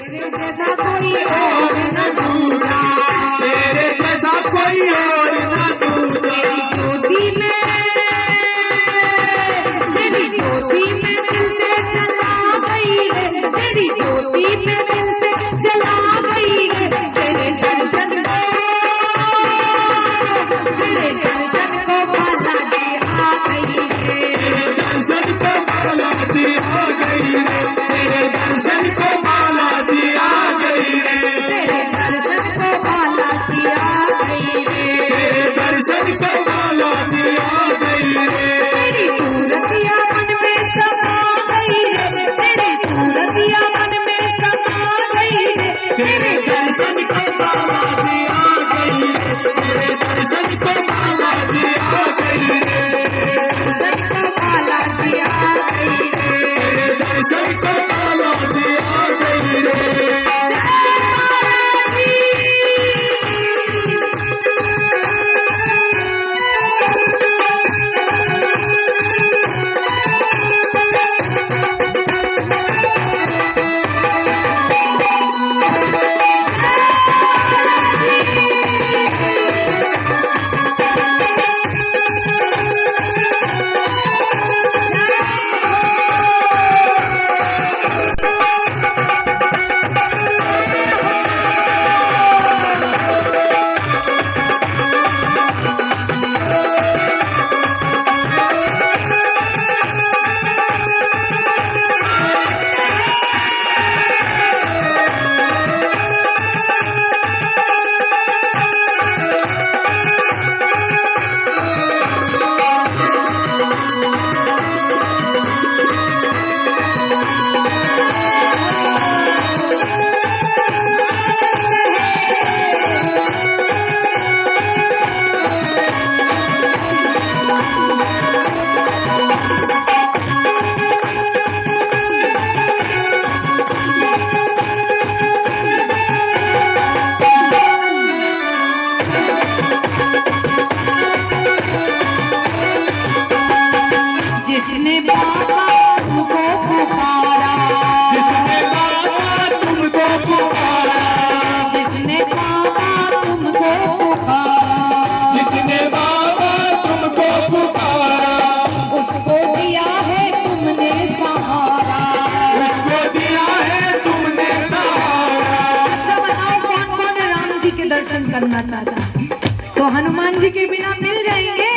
तेरे जैसा कोई और न दूजा, तेरे जैसा कोई और न दूजा। तेरी ज्योति में दिल से चला गई है, तेरी ज्योति में दिल से चला गई है। तेरे दर्शन को बाला जी आ गई है, तेरे दर्शन को बाला जी आ गई रे, तेरे दर्शन को बाला जी आ गई रे, तेरे दर्शन को बाला जी आ गई है, तेरे दर्शन को बाला जी आ गई रे। तेरी सूरतिया मन में समा गई है, तेरी सूरतिया मन में समा गई है। तेरे दर्शन को बाला जी आ गई रे, तेरे दर्शन को बाला जी आ गई रे, दर्शन को बाला जी आ गई है। तेरे दर्शन को बाला जी आ गई रे। जिसने बाबा तुमको पुकारा, जिसने बाबा तुमको पुकारा, जिसने बाबा तुमको पुकारा, जिसने बाबा तुमको पुकारा, उसको दिया है तुमने सहारा। उसको दिया है तुमने सहारा। अच्छा बताओ कौन कौन राम जी के दर्शन करना चाहता है? तो हनुमान जी के बिना मिल जाएंगे,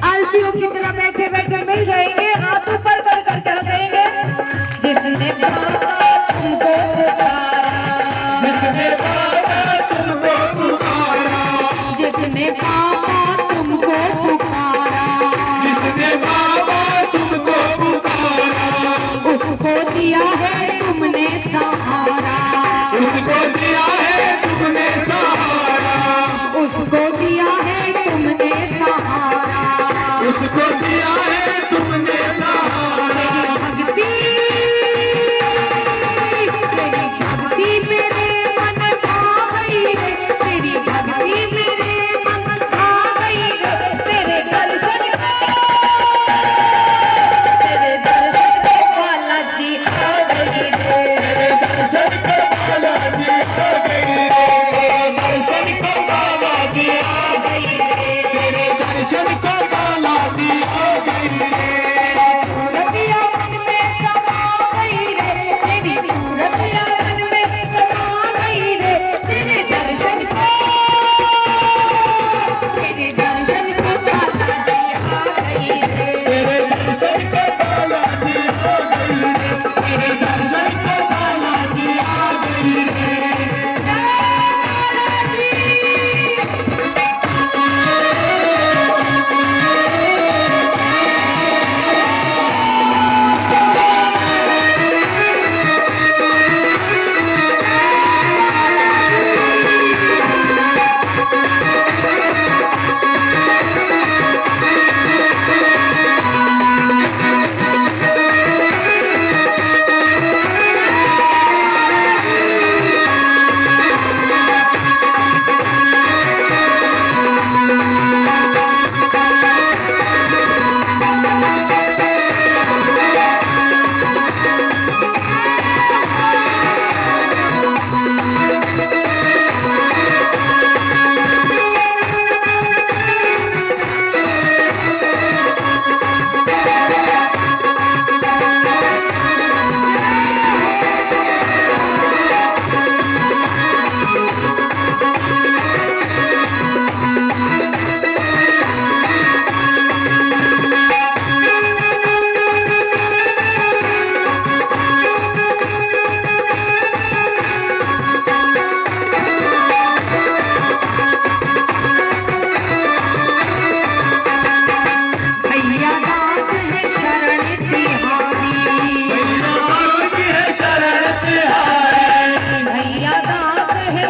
आलसियों की तरह बैठे बैठे मिल जाएंगे, हाथ ऊपर कर कर कह देंगे जिसने बाबा तुमको पुकारा, जिसने बाबा तुमको पुकारा, जिसने बाबा तुमको पुकारा, जिसने बाबा तुमको पुकारा, उसको दिया है तुमने सहारा, उसको दिया है तुमने सहारा, उसको दिया है तुमने सहारा। उसको दिया है तुमने सहारा। तेरी भक्ति मेरे मन भा गई है, तेरी भक्ति मेरे मन भा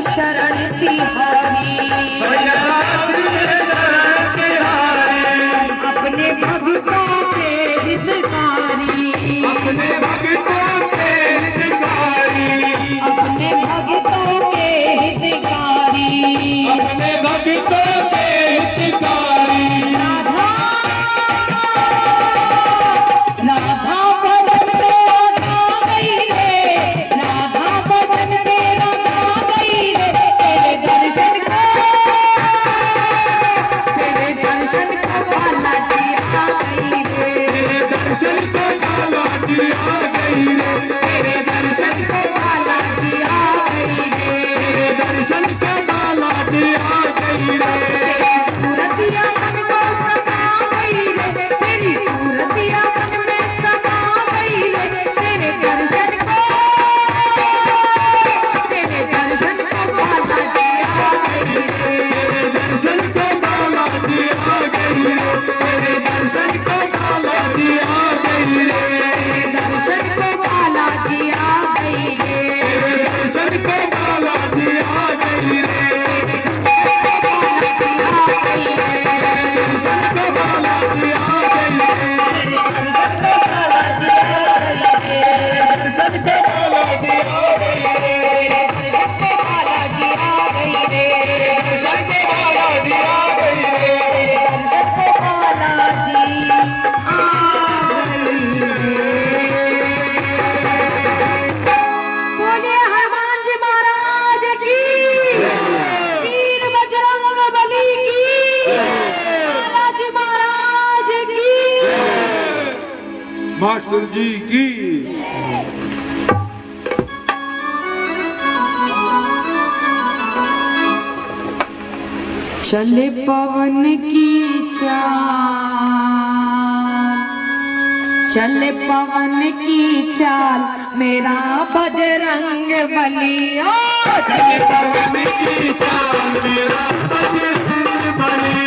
शरण तिहारी, अपने भक्तों के हितकारी, अपने भक्तों के हितकारी, अपने भक्तों के हितकारी, अपने भक्तों के हितकारी। राधा राधा भजन तेरा गई रे, राधा भजन तेरा गई रे, तेरे दर्शन को बालाजी आ गई रे, तेरे दर्शन को बालाजी आ गई रे, तेरे दर्शन को बालाजी आ गई रे, तेरे दर्शन को बालाजी आ गई रे। सूरतिया मन को समा गई रे, तेरी सूरतिया मन में समा गई रे, तेरे दर्शन को बालाजी आ गई रे, तेरे दर्शन को बालाजी आ गई रे, तेरे दर्शन को बालाजी आ गई रे, तेरे दर्शन को बालाजी आ गई रे, तेरे दर्शन को बालाजी आ गई रे, दर्शन को बालाजी आ गई रे, दर्शन को बालाजी आ गई रे, दर्शन को बालाजी आ गई रे, दर्शन को बालाजी आ गई रे। बोले हनुमान जी महाराज की, वीर बजरंग बली की, बालाजी महाराज की। मास्टर जी की। चले पवन की चाल, चले पवन की चाल, मेरा बजरंग बली। ओ चले पवन की चाल मेरा बजरंग बली,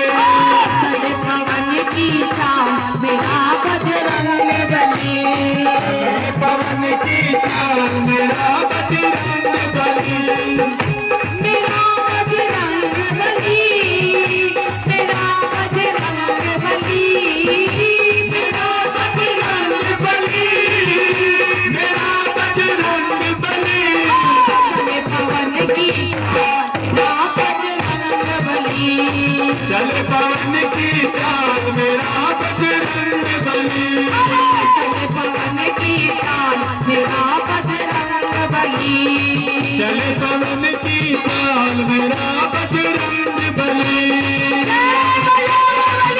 चले पवन की चाल, मेरा बजरंग बली, चले पवन की चाल मेरा बजरंग बली, मेरा बजरंग बली, मेरा बजरंग बली, मेरा बजरंग बली, मेरा बजरंग बली। चले पवन की चाल, मेरा बजरंग बली, चले पवन की चाल मेरा बजरंग बली, चले पवन की चाल, मेरा बजरंग बली, चले पवन की चाल मेरा बजरंग बली। जय बजरंग बली।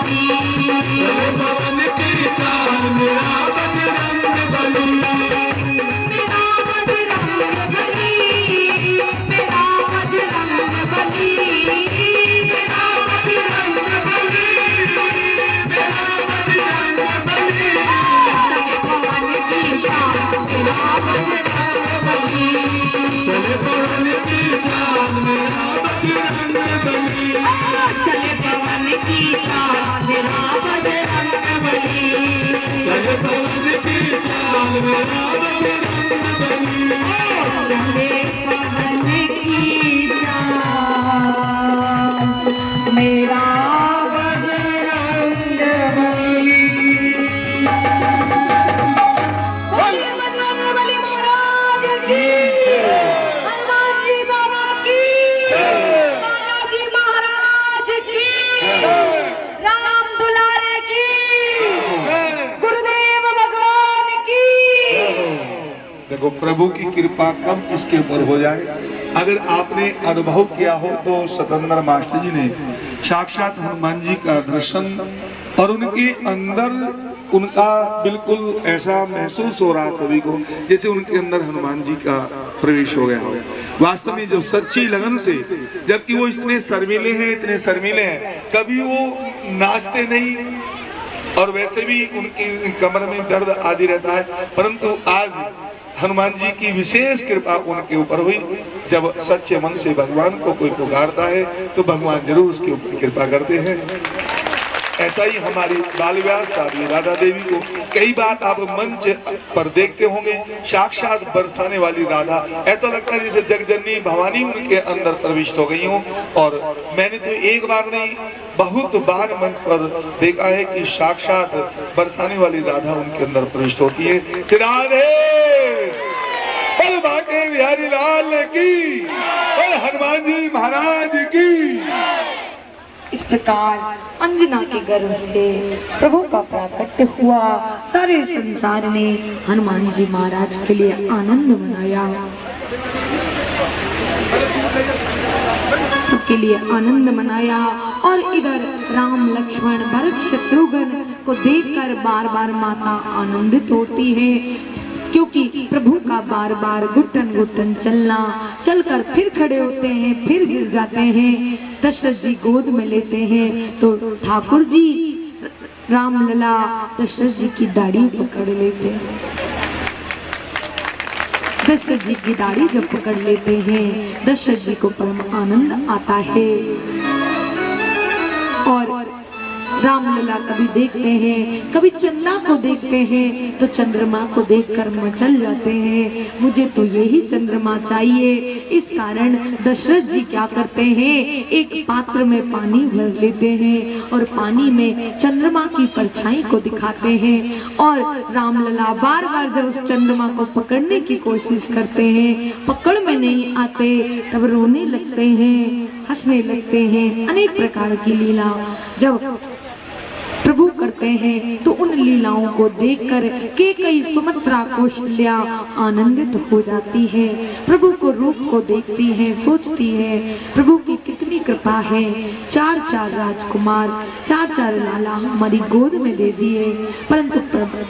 बली, चले पवन की चाल मेरा बजरंग बली, मेरा बजरंग बली, मेरा बजरंग बली, मेरा बजरंग बली, मेरा बजरंग बली, चले पवन की चाल मेरा बजरंग बली, चले पवन की चाल मेरा बजरंग बली, चले पवन की चाल मेरा बजरंग बली, चले पवन की चाल मेरा बजरंग बली, चले पवन की चाल मेरा बजरंग बली। बोलिए बजरंग बली महाराज की, हनुमान जी बाबा की, बालाजी महाराज की, राम दुलारे की, गुरुदेव भगवान की। देखो प्रभु की कृपा कब किसके ऊपर हो जाए। अगर आपने अनुभव किया हो तो सतेंद्र मास्टर जी ने साक्षात हनुमान जी का दर्शन और उनके अंदर उनका बिल्कुल ऐसा महसूस हो रहा सभी को जैसे उनके अंदर हनुमान जी का प्रवेश हो गया हो। वास्तव में जो सच्ची लगन से, जबकि वो इतने शर्मीले हैं, कभी वो नाचते नहीं और वैसे भी उनकी कमर में दर्द आदि रहता है, परंतु आज हनुमान जी की विशेष कृपा उनके ऊपर हुई। जब सच्चे मन से भगवान को कोई पुकारता है तो भगवान जरूर उसके ऊपर कृपा करते हैं। ऐसा ही हमारी बाल व्यास साध्वी राधा देवी को कई बार आप मंच पर देखते होंगे, साक्षात बरसाने वाली राधा, ऐसा लगता है जैसे जगजननी भवानी उनके अंदर प्रविष्ट हो गई हो। और मैंने तो एक बार नहीं बहुत बार मंच पर देखा है कि साक्षात बरसाने वाली राधा उनके अंदर प्रविष्ट होती है। श्री राधे बोल बांके बिहारी लाल की, बोल हनुमान जी महाराज की। इस प्रकार अंजना के गर्भ से प्रभु का प्राकट्य हुआ। सारे संसार ने हनुमान जी महाराज के लिए आनंद मनाया, सबके लिए आनंद मनाया। और इधर राम लक्ष्मण भरत शत्रुघ्न को देखकर बार बार माता आनंदित होती है, क्योंकि प्रभु का बार बार घुटन घुटन चलना, चलकर फिर खड़े होते हैं, फिर गिर जाते हैं। दशरथ जी गोद में लेते हैं तो ठाकुर जी रामलला दशरथ जी की दाढ़ी पकड़ लेते हैं। दशरथ जी की दाढ़ी जब पकड़ लेते हैं, दशरथ जी को परम आनंद आता है। और रामलला कभी देखते हैं, कभी चंदा को देखते हैं तो चंद्रमा को देखकर मचल जाते हैं, मुझे तो यही चंद्रमा चाहिए। इस कारण दशरथ जी क्या करते हैं, एक पात्र में पानी भर लेते हैं और पानी में चंद्रमा की परछाई को दिखाते हैं। और रामलला बार बार जब उस चंद्रमा को पकड़ने की कोशिश करते हैं, पकड़ में नहीं आते, तब रोने लगते हैं, हंसने लगते हैं। अनेक प्रकार की लीला जब प्रभु करते हैं तो उन लीलाओं को देखकर कैकेयी सुमित्रा कौशल्या आनंदित हो जाती है। प्रभु को रूप को देखती है, सोचती है प्रभु की कितनी कृपा है, 4 राजकुमार 4 लाला हमारी गोद में दे दिए, परंतु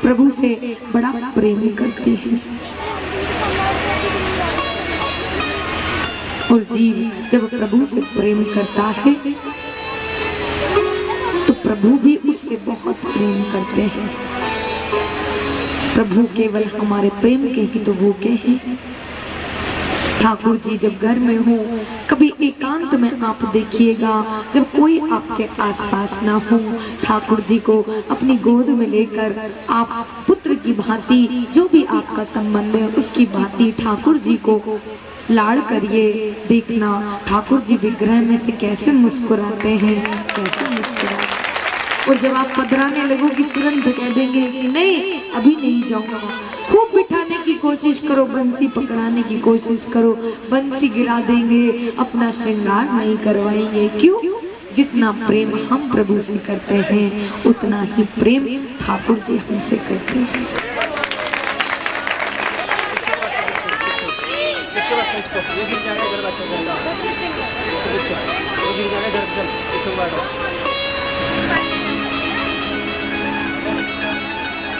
प्रभु से बड़ा प्रेम करती है। और जीव जब प्रभु से प्रेम करता है तो प्रभु भी उससे बहुत प्रेम करते हैं। प्रभु केवल हमारे प्रेम के ही तो भूखे हैं। ठाकुर जी जब घर में हो, कभी एकांत में आप देखिएगा, जब कोई आपके आसपास ना हो, ठाकुर जी को अपनी गोद में लेकर आप पुत्र की भांति, जो भी आपका संबंध है उसकी भांति ठाकुर जी को लाड़ करिए। देखना ठाकुर जी विग्रह में से कैसे मुस्कुराते हैं, कैसे मुस्कुराते। और जब आप पधराने लगोगे तुरंत कह देंगे कि नहीं अभी नहीं जाऊंगा। खूब बिठाने की कोशिश करो, बंसी पकड़ाने की कोशिश करो, बंसी गिरा देंगे, अपना श्रृंगार नहीं करवाएंगे। क्यों? जितना प्रेम हम प्रभु से करते हैं उतना ही प्रेम ठाकुर जी हमसे करते हैं।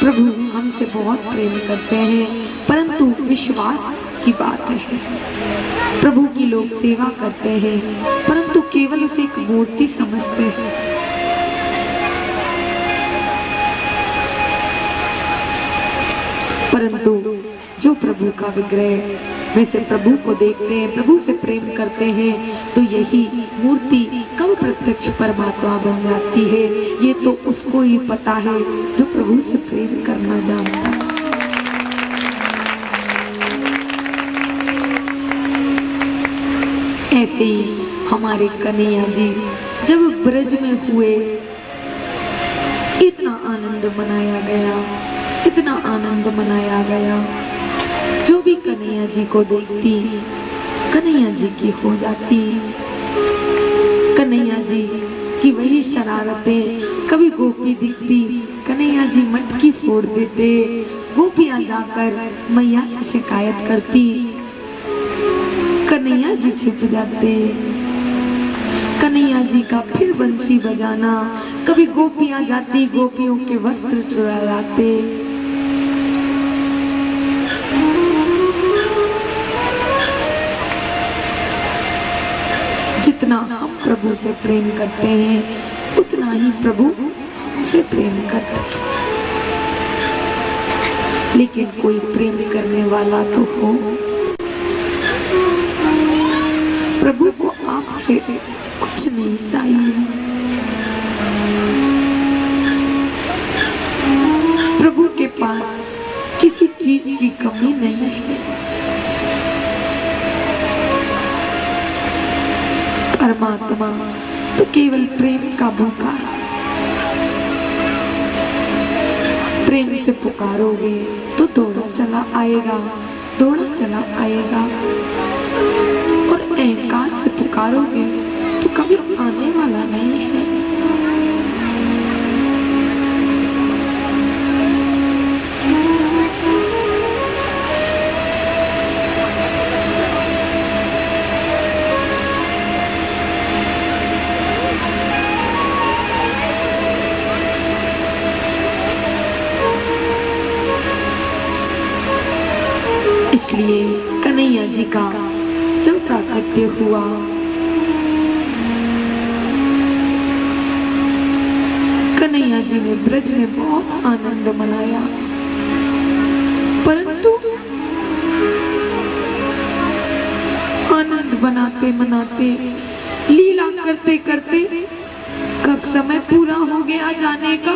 प्रभु हमसे बहुत प्रेम करते हैं, परंतु विश्वास की बात है। प्रभु की लोग सेवा करते हैं, परंतु केवल उसे एक मूर्ति समझते हैं। परंतु जो प्रभु का विग्रह वैसे प्रभु को देखते हैं, प्रभु से प्रेम करते हैं, तो यही मूर्ति कब प्रत्यक्ष परमात्मा बन जाती है, ये तो उसको ही पता है जो प्रभु से प्रेम करना जानता है। ऐसे ही हमारे कन्हैया जी जब ब्रज में हुए, इतना आनंद मनाया गया, इतना आनंद मनाया गया। जो भी कन्हैया जी को देखती कन्हैया जी की हो जाती। कन्हैया जी की वही शरारतें, कभी गोपी दिखती कन्हैया जी मटकी फोड़ देते, गोपियां जाकर मैया से शिकायत करती, कन्हैया जी छिप जाते। कन्हैया जी का फिर बंसी बजाना, कभी गोपियां जाती गोपियों के वस्त्र चुरा लाते। जितना हम प्रभु से प्रेम करते हैं, उतना ही प्रभु हमसे प्रेम करते हैं। लेकिन कोई प्रेम करने वाला तो हो। प्रभु को आपसे कुछ नहीं चाहिए। प्रभु के पास किसी चीज की कमी नहीं है। परमात्मा तो केवल प्रेम का भूखा है। प्रेम से पुकारोगे तो दौड़ा चला आएगा, दौड़ा चला आएगा। और अहंकार से पुकारोगे तो कभी आने वाला नहीं है। इसलिए कन्हैया जी का जब प्राकट्य हुआ, कन्हैया जी ने ब्रज में बहुत आनंद मनाया, परंतु आनंद मनाते मनाते, लीला करते करते कब समय पूरा हो गया जाने का,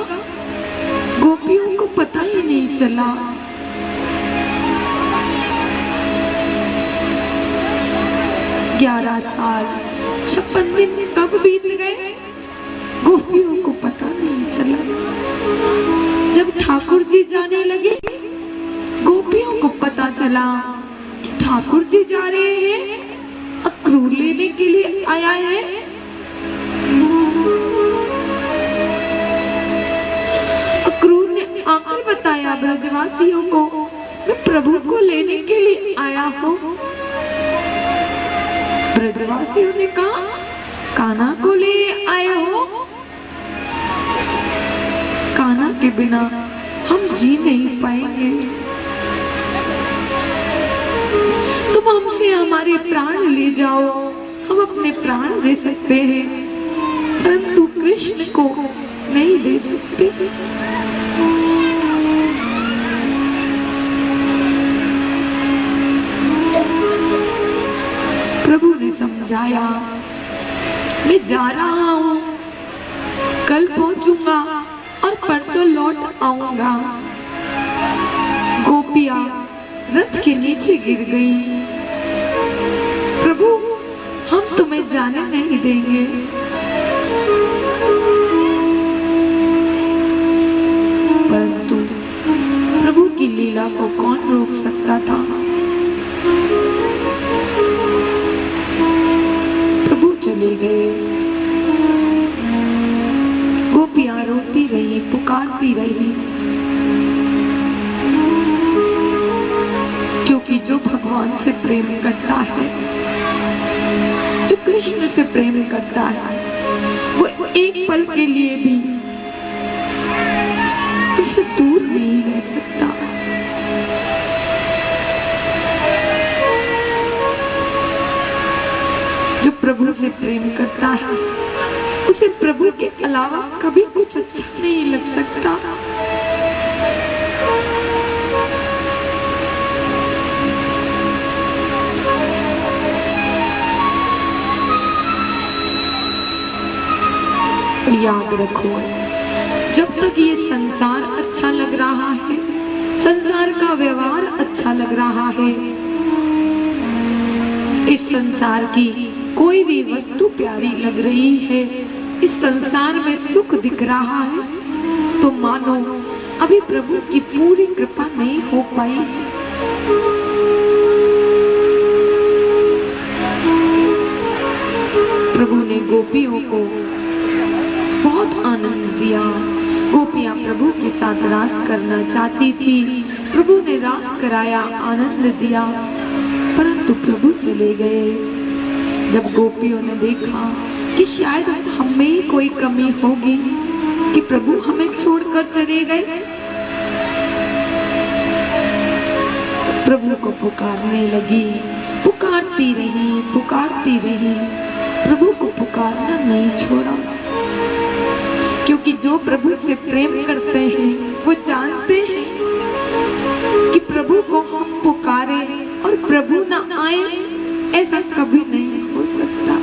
गोपियों को पता ही नहीं चला। 11 साल 56 दिन कब बीत गए, गोपियों को पता नहीं चला। जब ठाकुर जी जाने लगे, गोपियों को पता चला कि ठाकुर जी जा रहे हैं, अक्रूर लेने के लिए आया है। अक्रूर ने आकर बताया ब्रजवासियों को, मैं प्रभु को लेने के लिए आया हूँ। ब्रजवासियों ने कहा, कान्हा को ले आए हो? कान्हा के बिना हम जी नहीं पाएंगे। तुम हमसे हमारे प्राण ले जाओ, हम अपने प्राण दे सकते हैं, परंतु कृष्ण को नहीं दे सकते। प्रभु ने समझाया, मैं जा रहा हूँ, कल पहुंचूंगा और परसों लौट आऊंगा। गोपियां रथ के नीचे गिर गई। प्रभु, हम तुम्हें जाने नहीं देंगे। परंतु प्रभु की लीला को कौन रोक सकता था? चले गए। गोपियां रोती रही, पुकारती रही, क्योंकि जो भगवान से प्रेम करता है, जो कृष्ण से प्रेम करता है, वो एक पल के लिए भी से दूर नहीं रह सकता। जो प्रभु से प्रेम करता है उसे प्रभु के अलावा कभी कुछ अच्छा नहीं लग सकता। याद रखो, जब तक ये संसार अच्छा लग रहा है, संसार का व्यवहार अच्छा लग रहा है, इस संसार की कोई भी वस्तु प्यारी लग रही है, इस संसार में सुख दिख रहा है, तो मानो अभी प्रभु की पूरी कृपा नहीं हो पाई। प्रभु ने गोपियों को बहुत आनंद दिया। गोपियां प्रभु के साथ रास करना चाहती थी, प्रभु ने रास कराया, आनंद दिया, परंतु प्रभु चले गए। जब गोपियों ने देखा कि शायद हम में ही कोई कमी होगी कि प्रभु हमें छोड़कर चले गए, प्रभु को पुकारने लगी, पुकारती रही, प्रभु को पुकारना नहीं छोड़ा। क्योंकि जो प्रभु से प्रेम करते हैं वो जानते हैं कि प्रभु को हम पुकारे और प्रभु ना आए, ऐसा कभी नहीं हो सकता।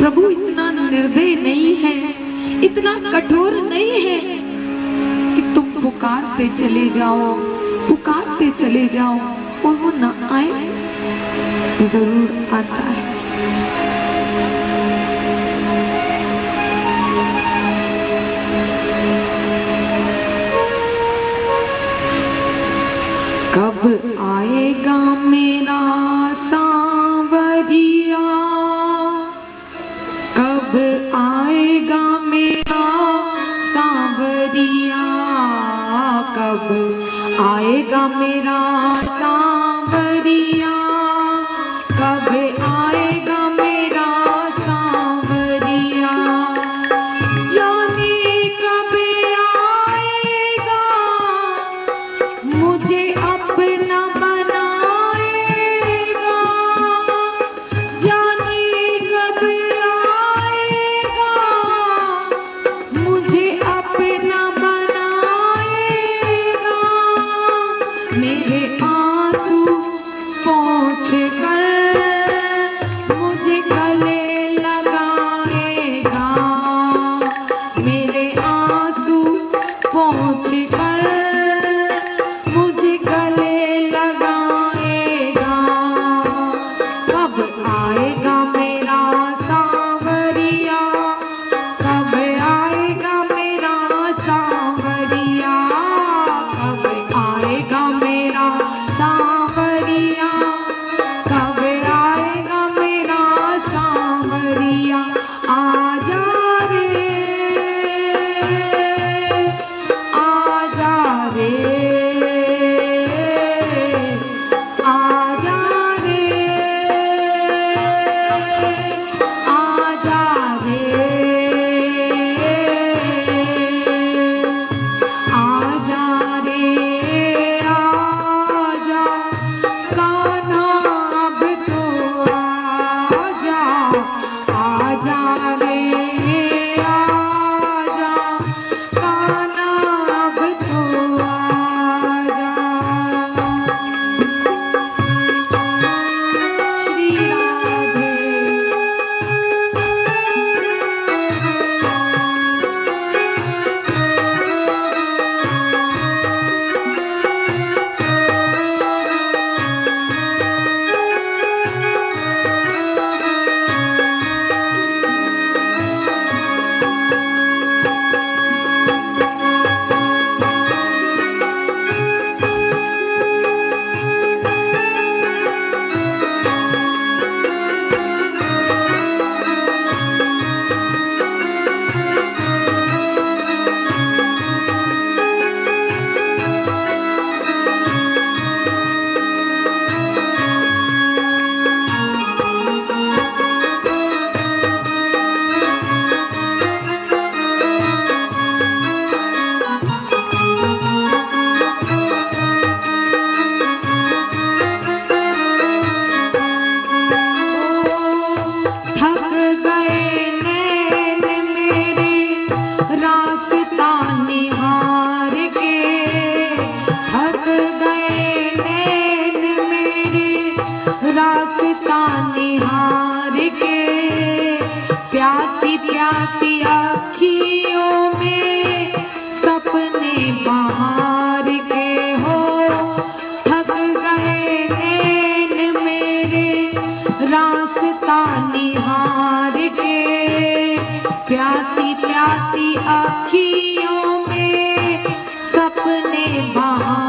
प्रभु इतना निर्दयी नहीं है, इतना कठोर नहीं है कि तुम पुकारते चले जाओ और वो ना आए। जरूर आता है। कब आएगा मेरा सांवरिया, कब आएगा मेरा सांवरिया, कब आएगा मेरा सांवरिया, कब आएगा मेरा सांवरिया, जाने कब आएगा मुझे अपना बनाएगा, जाने कब आएगा मुझे अपना बनाएगा, मेरे आंसू पोंछ कर मुझे गले लगाएगा, मेरे आंसू पोंछ कर मुझे गले लगाएगा, कब आएगा मेरा सांवरिया, कब आएगा मेरा सांवरिया, कब आएगा मेरा सांवरिया, कब आएगा मेरा सांवरिया, आजा रे, आजा रे, आजा रे, आजा रे, आजा रे, आजा कान्हा अब तो आजा, आजा रे, आजा कान्हा अब तो आजा। श्री राधे। प्यासी अखियों में सपने बाहर के हो, थक गए नैन मेरे रास्ता निहार के। प्यासी प्यासी अखियों में सपने बाहर